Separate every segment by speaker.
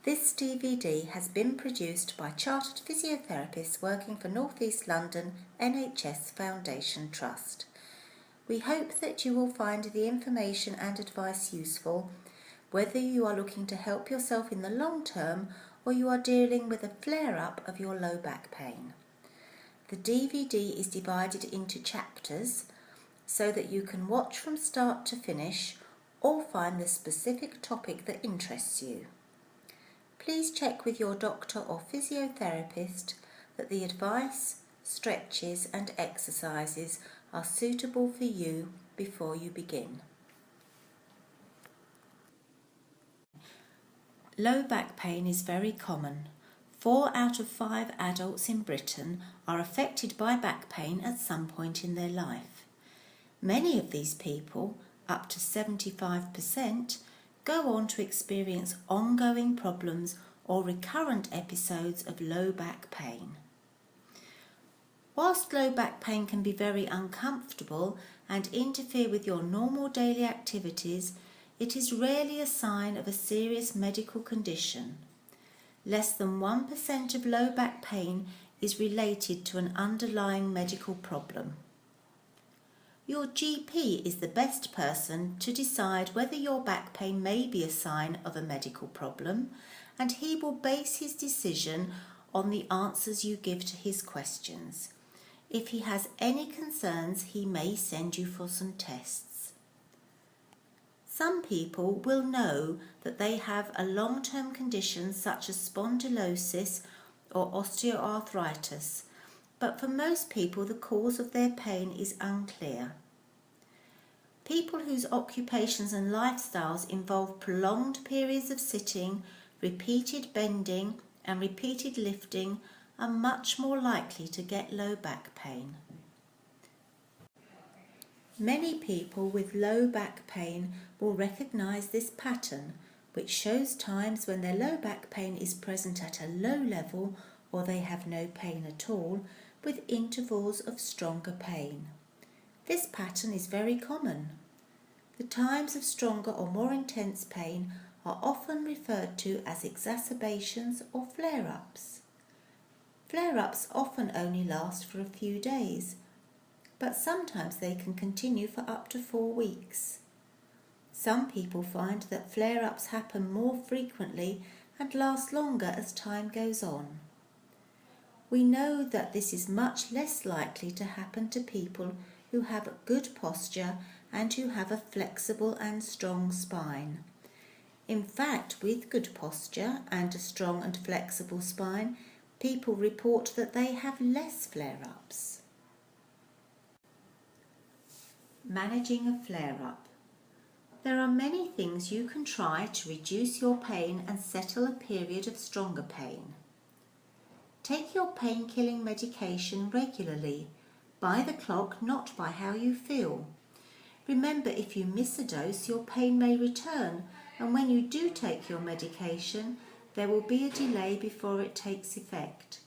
Speaker 1: This DVD has been produced by chartered physiotherapists working for North East London NHS Foundation Trust. We hope that you will find the information and advice useful, whether you are looking to help yourself in the long term or you are dealing with a flare-up of your low back pain. The DVD is divided into chapters so that you can watch from start to finish or find the specific topic that interests you. Please check with your doctor or physiotherapist that the advice, stretches and exercises are suitable for you before you begin. Low back pain is very common. 4 out of 5 adults in Britain are affected by back pain at some point in their life. Many of these people, up to 75%, go on to experience ongoing problems or recurrent episodes of low back pain. Whilst low back pain can be very uncomfortable and interfere with your normal daily activities, it is rarely a sign of a serious medical condition. Less than 1% of low back pain is related to an underlying medical problem. Your GP is the best person to decide whether your back pain may be a sign of a medical problem, and he will base his decision on the answers you give to his questions. If he has any concerns, he may send you for some tests. Some people will know that they have a long-term condition such as spondylosis or osteoarthritis, but for most people the cause of their pain is unclear. People whose occupations and lifestyles involve prolonged periods of sitting, repeated bending and repeated lifting are much more likely to get low back pain. Many people with low back pain will recognise this pattern, which shows times when their low back pain is present at a low level or they have no pain at all, with intervals of stronger pain. This pattern is very common. The times of stronger or more intense pain are often referred to as exacerbations or flare-ups. Flare-ups often only last for a few days, but sometimes they can continue for up to 4 weeks. Some people find that flare-ups happen more frequently and last longer as time goes on. We know that this is much less likely to happen to people who have good posture and who have a flexible and strong spine. In fact, with good posture and a strong and flexible spine, people report that they have less flare-ups. Managing a flare-up. There are many things you can try to reduce your pain and settle a period of stronger pain. Take your pain-killing medication regularly, by the clock, not by how you feel. Remember, if you miss a dose, your pain may return, and when you do take your medication, there will be a delay before it takes effect.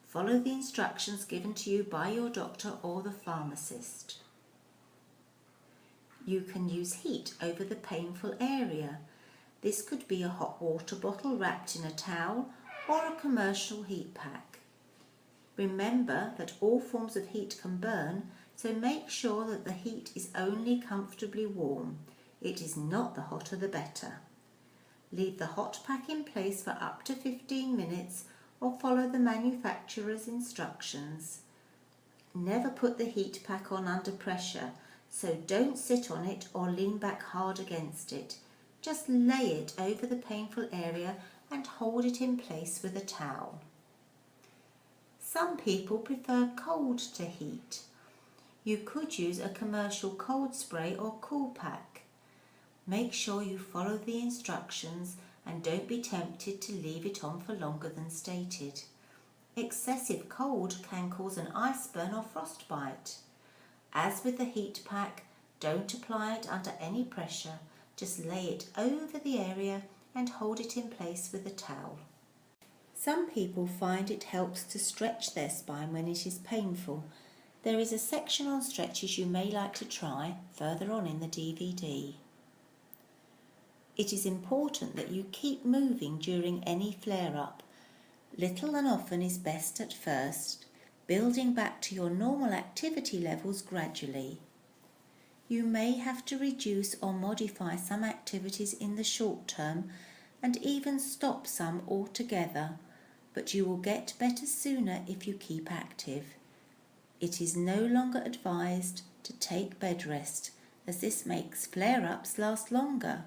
Speaker 1: Follow the instructions given to you by your doctor or the pharmacist. You can use heat over the painful area. This could be a hot water bottle wrapped in a towel or a commercial heat pack. Remember that all forms of heat can burn, so make sure that the heat is only comfortably warm. It is not the hotter the better. Leave the hot pack in place for up to 15 minutes or follow the manufacturer's instructions. Never put the heat pack on under pressure, so don't sit on it or lean back hard against it. Just lay it over the painful area and hold it in place with a towel. Some people prefer cold to heat. You could use a commercial cold spray or cool pack. Make sure you follow the instructions and don't be tempted to leave it on for longer than stated. Excessive cold can cause an ice burn or frostbite. As with the heat pack, don't apply it under any pressure. Just lay it over the area and hold it in place with a towel. Some people find it helps to stretch their spine when it is painful. There is a section on stretches you may like to try further on in the DVD. It is important that you keep moving during any flare-up. Little and often is best at first, building back to your normal activity levels gradually. You may have to reduce or modify some activities in the short term and even stop some altogether, but you will get better sooner if you keep active. It is no longer advised to take bed rest, as this makes flare-ups last longer.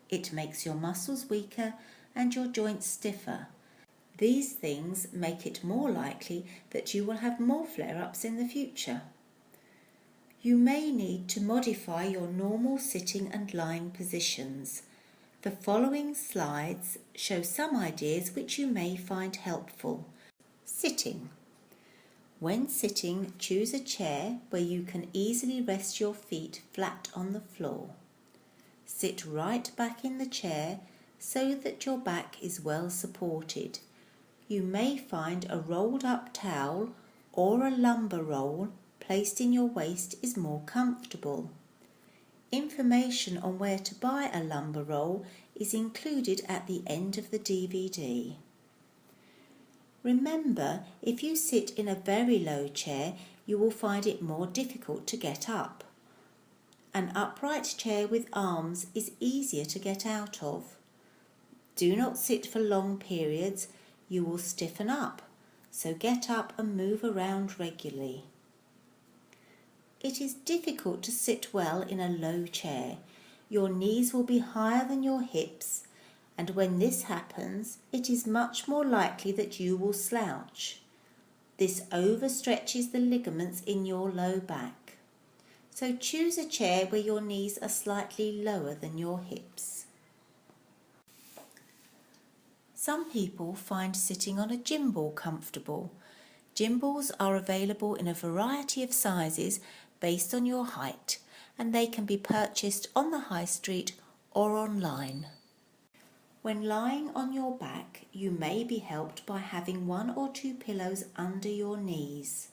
Speaker 1: It makes your muscles weaker and your joints stiffer. These things make it more likely that you will have more flare-ups in the future. You may need to modify your normal sitting and lying positions. The following slides show some ideas which you may find helpful. Sitting. When sitting, choose a chair where you can easily rest your feet flat on the floor. Sit right back in the chair so that your back is well supported. You may find a rolled up towel or a lumbar roll placed in your waist is more comfortable. Information on where to buy a lumbar roll is included at the end of the DVD. Remember, if you sit in a very low chair, you will find it more difficult to get up. An upright chair with arms is easier to get out of. Do not sit for long periods, you will stiffen up, so get up and move around regularly. It is difficult to sit well in a low chair. Your knees will be higher than your hips, and when this happens, it is much more likely that you will slouch. This overstretches the ligaments in your low back. So choose a chair where your knees are slightly lower than your hips. Some people find sitting on a gym ball comfortable. Gym balls are available in a variety of sizes based on your height, and they can be purchased on the high street or online. When lying on your back, you may be helped by having 1 or 2 pillows under your knees.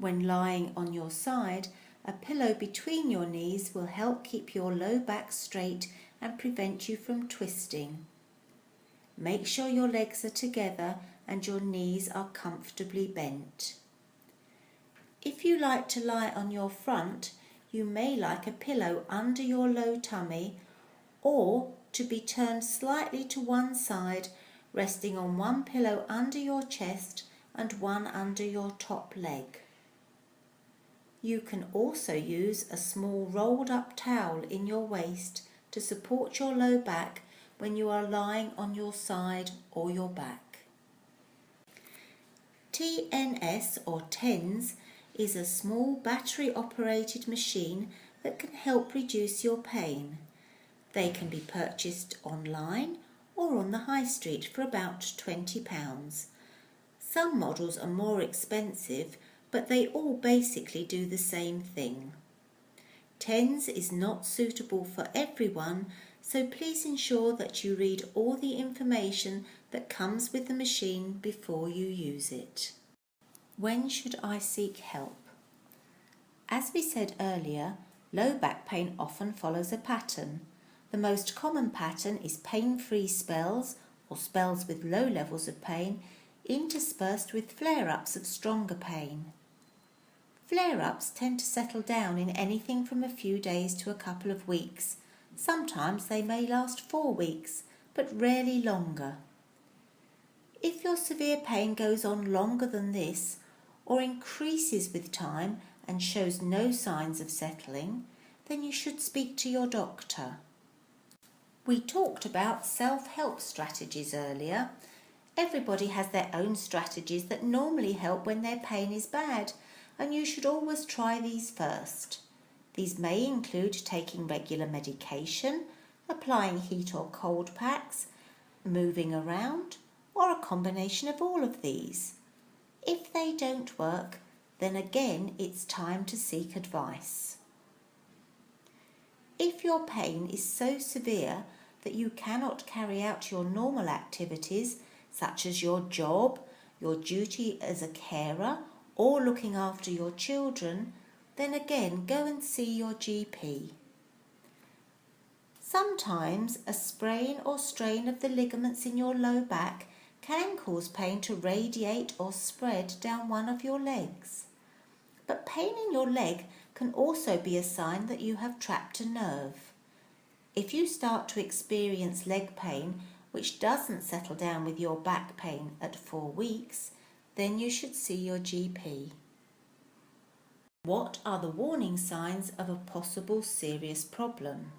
Speaker 1: When lying on your side, a pillow between your knees will help keep your low back straight and prevent you from twisting. Make sure your legs are together and your knees are comfortably bent. If you like to lie on your front, you may like a pillow under your low tummy or to be turned slightly to one side, resting on 1 pillow under your chest and 1 under your top leg. You can also use a small rolled up towel in your waist to support your low back when you are lying on your side or your back. TNS or TENS is a small battery operated machine that can help reduce your pain. They can be purchased online or on the high street for about £20. Some models are more expensive, but they all basically do the same thing. TENS is not suitable for everyone, so please ensure that you read all the information that comes with the machine before you use it. When should I seek help? As we said earlier, low back pain often follows a pattern. The most common pattern is pain-free spells or spells with low levels of pain interspersed with flare-ups of stronger pain. Flare-ups tend to settle down in anything from a few days to a couple of weeks. Sometimes they may last 4 weeks, but rarely longer. If your severe pain goes on longer than this, or increases with time and shows no signs of settling, then you should speak to your doctor. We talked about self-help strategies earlier. Everybody has their own strategies that normally help when their pain is bad, and you should always try these first. These may include taking regular medication, applying heat or cold packs, moving around, or a combination of all of these. If they don't work, then again it's time to seek advice. If your pain is so severe that you cannot carry out your normal activities, such as your job, your duty as a carer, or looking after your children, then again go and see your GP. Sometimes a sprain or strain of the ligaments in your low back can cause pain to radiate or spread down one of your legs. But pain in your leg can also be a sign that you have trapped a nerve. If you start to experience leg pain which doesn't settle down with your back pain at 4 weeks, then you should see your GP. What are the warning signs of a possible serious problem?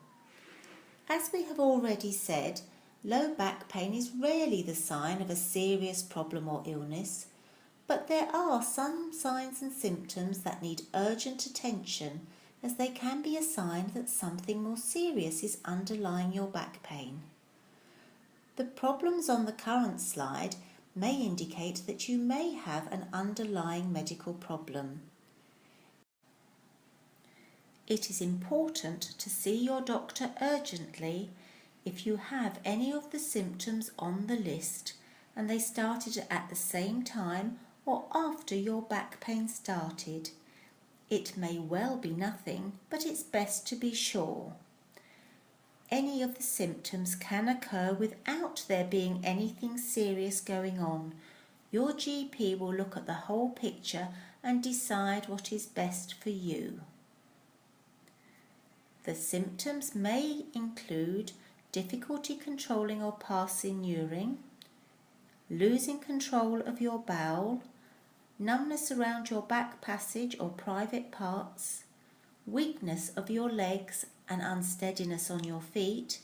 Speaker 1: As we have already said, low back pain is rarely the sign of a serious problem or illness, but there are some signs and symptoms that need urgent attention, as they can be a sign that something more serious is underlying your back pain. The problems on the current slide may indicate that you may have an underlying medical problem. It is important to see your doctor urgently if you have any of the symptoms on the list and they started at the same time or after your back pain started. It may well be nothing, but it's best to be sure. Any of the symptoms can occur without there being anything serious going on. Your GP will look at the whole picture and decide what is best for you. The symptoms may include difficulty controlling or passing urine, losing control of your bowel, numbness around your back passage or private parts, weakness of your legs and unsteadiness on your feet,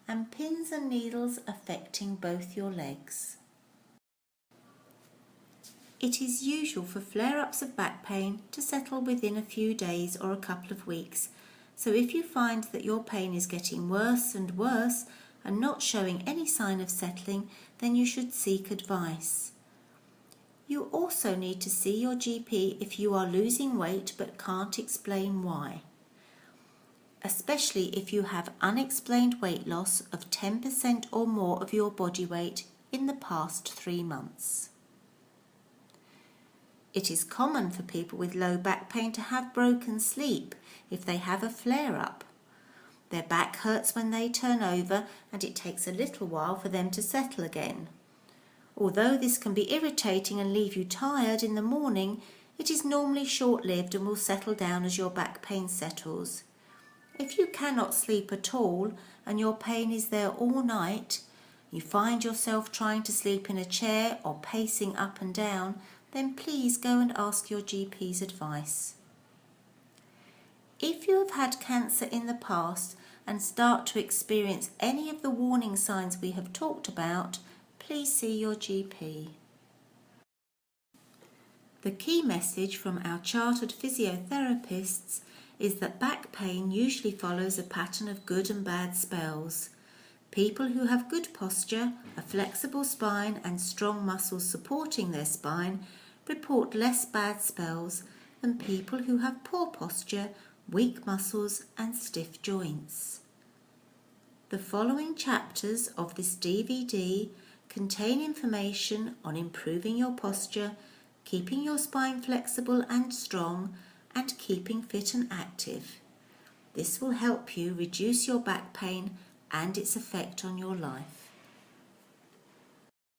Speaker 1: and pins and needles affecting both your legs. It is usual for flare-ups of back pain to settle within a few days or a couple of weeks, so if you find that your pain is getting worse and worse and not showing any sign of settling, then you should seek advice. You also need to see your GP if you are losing weight but can't explain why, especially if you have unexplained weight loss of 10% or more of your body weight in the past 3 months. It is common for people with low back pain to have broken sleep if they have a flare-up. Their back hurts when they turn over and it takes a little while for them to settle again. Although this can be irritating and leave you tired in the morning, it is normally short-lived and will settle down as your back pain settles. If you cannot sleep at all and your pain is there all night, you find yourself trying to sleep in a chair or pacing up and down, then please go and ask your GP's advice. If you have had cancer in the past and start to experience any of the warning signs we have talked about, please see your GP. The key message from our chartered physiotherapists is that back pain usually follows a pattern of good and bad spells. People who have good posture, a flexible spine and strong muscles supporting their spine report less bad spells than people who have poor posture, weak muscles and stiff joints. The following chapters of this DVD contain information on improving your posture, keeping your spine flexible and strong, and keeping fit and active. This will help you reduce your back pain and its effect on your life.